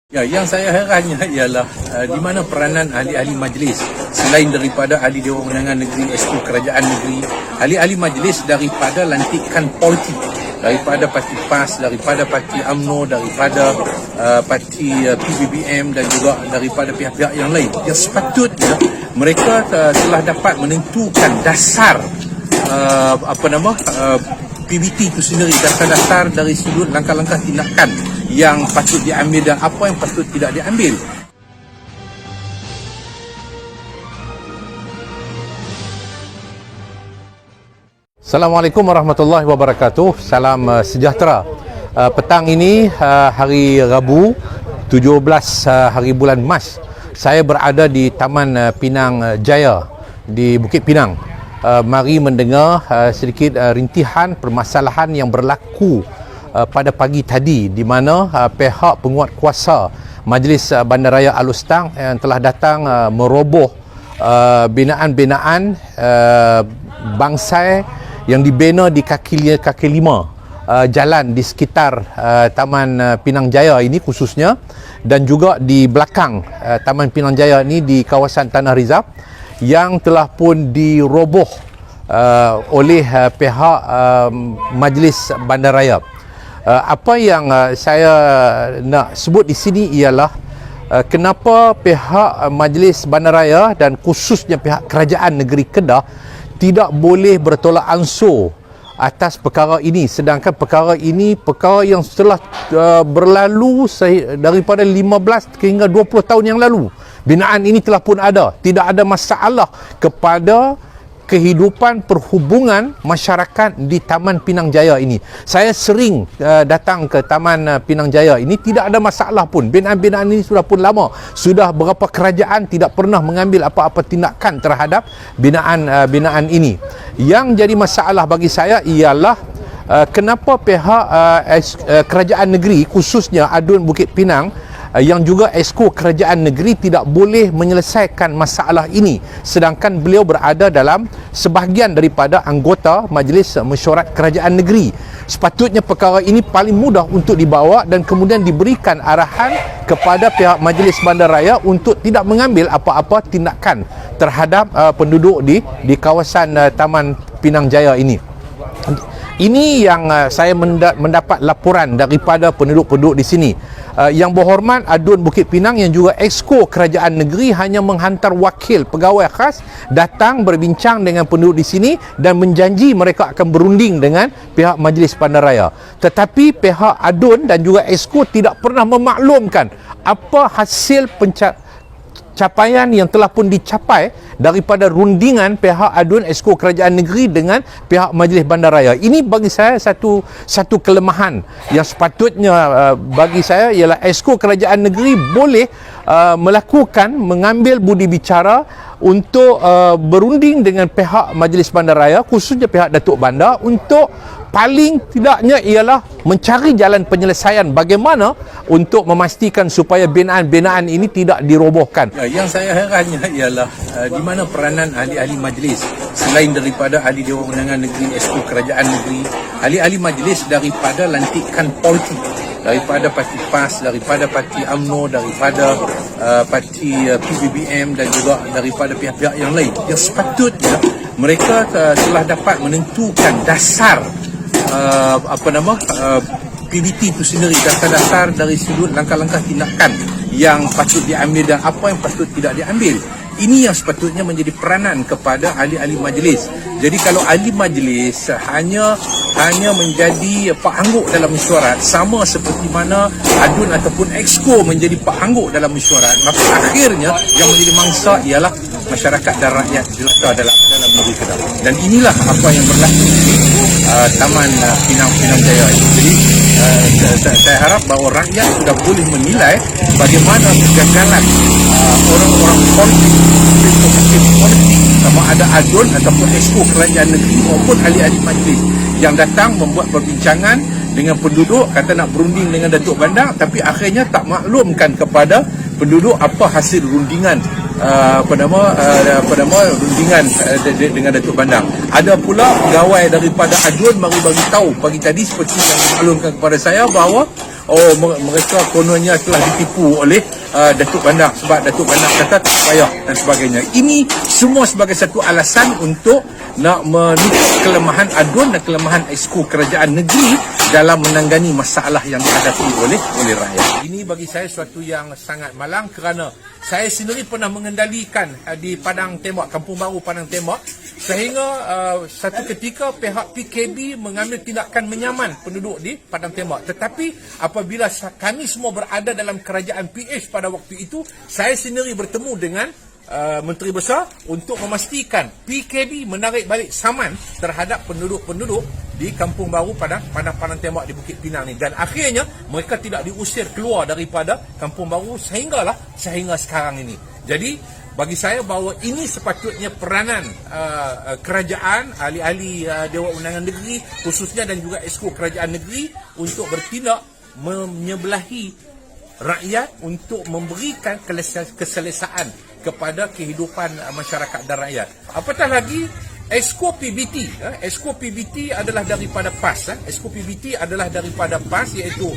Ya, yang saya herannya ialah di mana peranan ahli-ahli majlis selain daripada ahli Dewan Undangan Negeri, Esko Kerajaan Negeri, ahli-ahli majlis daripada lantikan politik, daripada parti PAS, daripada parti UMNO, daripada parti PBBM dan juga daripada pihak-pihak yang lain. Yang sepatutnya mereka telah dapat menentukan dasar PBT itu sendiri, dasar-dasar dari sudut langkah-langkah tindakan yang patut diambil dan apa yang patut tidak diambil. Assalamualaikum warahmatullahi wabarakatuh. Salam sejahtera. Petang ini hari Rabu 17 hari bulan Mac, saya berada di Taman Pinang Jaya di Bukit Pinang. Mari mendengar sedikit rintihan permasalahan yang berlaku pada pagi tadi, di mana pihak penguat kuasa Majlis Bandaraya Alustang yang telah datang meroboh binaan-binaan bangsai yang dibina di kaki lima jalan di sekitar Taman Pinang Jaya ini khususnya, dan juga di belakang Taman Pinang Jaya ini di kawasan Tanah Rizab yang telah pun diroboh oleh pihak Majlis Bandaraya. Apa yang saya nak sebut di sini ialah kenapa pihak Majlis Bandaraya dan khususnya pihak Kerajaan Negeri Kedah tidak boleh bertolak ansur atas perkara ini, sedangkan perkara ini perkara yang telah berlalu daripada 15 hingga 20 tahun yang lalu. Binaan ini telah pun ada, tidak ada masalah kepada kehidupan perhubungan masyarakat di Taman Pinang Jaya ini. Saya sering datang ke Taman Pinang Jaya ini, tidak ada masalah pun. Binaan-binaan ini sudah pun lama. Sudah berapa kerajaan tidak pernah mengambil apa-apa tindakan terhadap binaan ini. Yang jadi masalah bagi saya ialah kenapa pihak kerajaan negeri, khususnya Adun Bukit Pinang yang juga Esko Kerajaan Negeri tidak boleh menyelesaikan masalah ini, sedangkan beliau berada dalam sebahagian daripada anggota Majlis Mesyuarat Kerajaan Negeri. Sepatutnya perkara ini paling mudah untuk dibawa dan kemudian diberikan arahan kepada pihak Majlis Bandaraya untuk tidak mengambil apa-apa tindakan terhadap penduduk di kawasan Taman Pinang Jaya ini. Ini yang saya mendapat laporan daripada penduduk-penduduk di sini. Yang berhormat Adun Bukit Pinang yang juga Esko Kerajaan Negeri hanya menghantar wakil pegawai khas datang berbincang dengan penduduk di sini dan menjanji mereka akan berunding dengan pihak Majlis Bandaraya. Tetapi pihak Adun dan juga Esko tidak pernah memaklumkan apa hasil capaian yang telah pun dicapai daripada rundingan pihak Adun Esko Kerajaan Negeri dengan pihak Majlis Bandaraya. Ini bagi saya satu kelemahan yang sepatutnya bagi saya ialah Esko Kerajaan Negeri boleh mengambil budi bicara untuk berunding dengan pihak Majlis Bandaraya, khususnya pihak Datuk Bandar, untuk paling tidaknya ialah mencari jalan penyelesaian bagaimana untuk memastikan supaya binaan-binaan ini tidak dirobohkan. Ya, yang saya herannya ialah di mana peranan ahli-ahli majlis selain daripada ahli Dewan Undangan Negeri, Esko Kerajaan Negeri, ahli-ahli majlis daripada lantikan politik, daripada parti PAS, daripada parti UMNO, daripada parti PBBM dan juga daripada pihak-pihak yang lain. Yang sepatutnya mereka telah dapat menentukan dasar PBT itu sendiri, dasar-dasar dari sudut langkah-langkah tindakan yang patut diambil dan apa yang patut tidak diambil. Ini yang sepatutnya menjadi peranan kepada ahli-ahli majlis. Jadi kalau ahli majlis hanya menjadi pengangguk dalam mesyuarat, sama seperti mana Adun ataupun Exco menjadi pengangguk dalam mesyuarat, maka akhirnya yang menjadi mangsa ialah masyarakat dan rakyat jelata dalam negeri Kedah. Dan inilah apa yang berlaku di Taman Pinang Jaya ini. Jadi saya harap bahawa rakyat sudah boleh menilai bagaimana kegagalan orang-orang politik, sama ada Adun ataupun Esko Kerajaan Negeri maupun ahli-ahli majlis yang datang membuat perbincangan dengan penduduk, kata nak berunding dengan Datuk Bandar, tapi akhirnya tak maklumkan kepada penduduk apa hasil rundingan rundingan dengan Datuk Bandar. Ada pula pegawai daripada Adun bagi tahu pagi tadi seperti yang dimaklumkan kepada saya bahawa mereka kononnya telah ditipu oleh Datuk Bandar sebab Datuk Bandar kata tak payah dan sebagainya. Ini semua sebagai satu alasan untuk nak menutup kelemahan ADUN dan kelemahan Exco kerajaan negeri dalam menangani masalah yang dihadapi oleh rakyat. Ini bagi saya suatu yang sangat malang kerana saya sendiri pernah mengendalikan di Padang Tembak, Kampung Baru Padang Tembak, sehingga satu ketika pihak PKB mengambil tindakan menyaman penduduk di Padang Tembak. Tetapi apabila kami semua berada dalam kerajaan PH pada waktu itu, saya sendiri bertemu dengan Menteri Besar untuk memastikan PKB menarik balik saman terhadap penduduk-penduduk di Kampung Baru Padang Tembak di Bukit Pinang ni, dan akhirnya mereka tidak diusir keluar daripada Kampung Baru sehingga sekarang ini. Jadi bagi saya bahawa ini sepatutnya peranan kerajaan, ahli-ahli Dewan Undangan Negeri khususnya dan juga Exco kerajaan negeri untuk bertindak menyebelahi rakyat untuk memberikan keselesaan kepada kehidupan masyarakat dan rakyat. Apatah lagi Exco PBT adalah daripada PAS. Exco PBT adalah daripada PAS, iaitu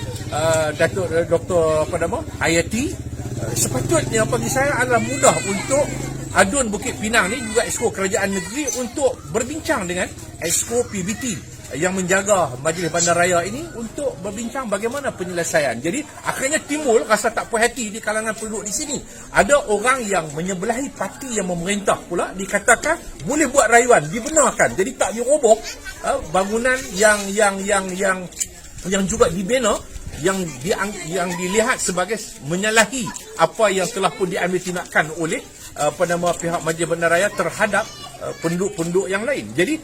Datuk Dr. Hayati. Sepatutnya bagi saya adalah mudah untuk ADUN Bukit Pinang ni juga Exco kerajaan negeri untuk berbincang dengan Exco PBT yang menjaga Majlis Bandaraya ini untuk berbincang bagaimana penyelesaian. Jadi akhirnya timbul rasa tak puas hati di kalangan penduduk di sini. Ada orang yang menyebelahi parti yang memerintah pula, dikatakan boleh buat rayuan, dibenarkan. Jadi tak diroboh bangunan yang juga dibina, yang dilihat sebagai menyalahi apa yang telah pun diambil tindakan oleh pihak Majlis Bandaraya terhadap penduduk-penduduk yang lain. Jadi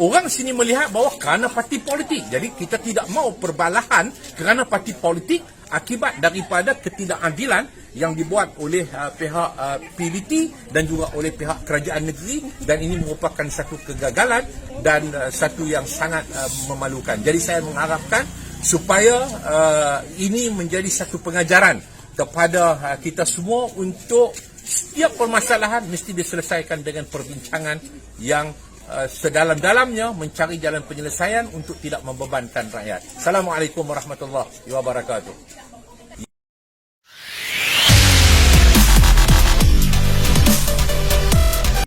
orang sini melihat bahawa kerana parti politik, jadi kita tidak mau perbalahan kerana parti politik akibat daripada ketidakadilan yang dibuat oleh pihak PBT dan juga oleh pihak kerajaan negeri, dan ini merupakan satu kegagalan dan satu yang sangat memalukan. Jadi saya mengharapkan supaya ini menjadi satu pengajaran kepada kita semua untuk setiap permasalahan mesti diselesaikan dengan perbincangan yang sedalam-dalamnya, mencari jalan penyelesaian untuk tidak membebankan rakyat. Assalamualaikum warahmatullahi wabarakatuh.